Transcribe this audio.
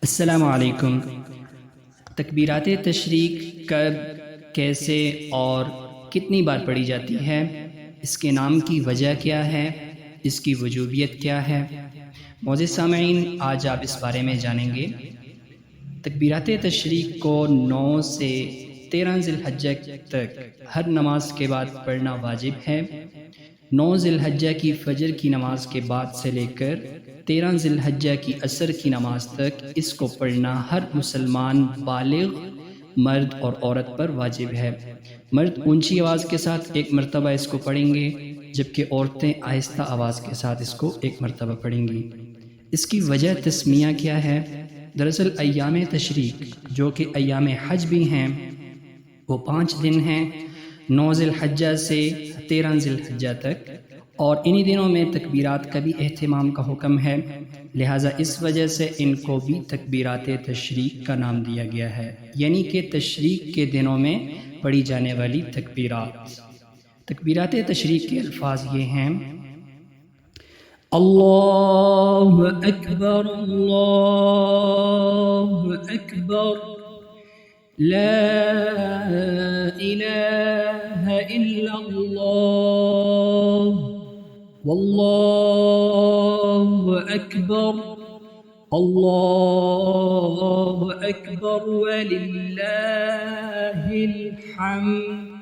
السلام علیکم۔ تکبیرات تشریق کب، کیسے اور کتنی بار پڑھی جاتی ہے؟ اس کے نام کی وجہ کیا ہے؟ اس کی وجوبیت کیا ہے؟ معزز سامعین، آج آپ اس بارے میں جانیں گے۔ تکبیرات تشریق کو 9 سے 13 ذی الحجہ تک ہر نماز کے بعد پڑھنا واجب ہے۔ 9 ذی الحجہ کی فجر کی نماز کے بعد سے لے کر 13 ذی الحجہ کی عصر کی نماز تک اس کو پڑھنا ہر مسلمان بالغ مرد اور عورت پر واجب ہے۔ مرد اونچی آواز کے ساتھ ایک مرتبہ اس کو پڑھیں گے، جبکہ عورتیں آہستہ آواز کے ساتھ اس کو ایک مرتبہ پڑھیں گی۔ اس کی وجہ تسمیہ کیا ہے؟ دراصل ایام تشریق جو کہ ایام حج بھی ہیں، وہ 5 دن ہیں، 9 ذی الحجہ سے 13 ذی الحجہ تک، اور انہی دنوں میں تکبیرات کا بھی اہتمام کا حکم ہے، لہٰذا اس وجہ سے ان کو بھی تکبیرات تشریق کا نام دیا گیا ہے، یعنی کہ تشریق کے دنوں میں پڑھی جانے والی تکبیرات۔ تکبیرات تشریق کے الفاظ یہ ہیں: اللہ اکبر، اللہ اکبر، لا الہ الا اللہ، واللہ اکبر، اللہ اکبر وللہ الحمد۔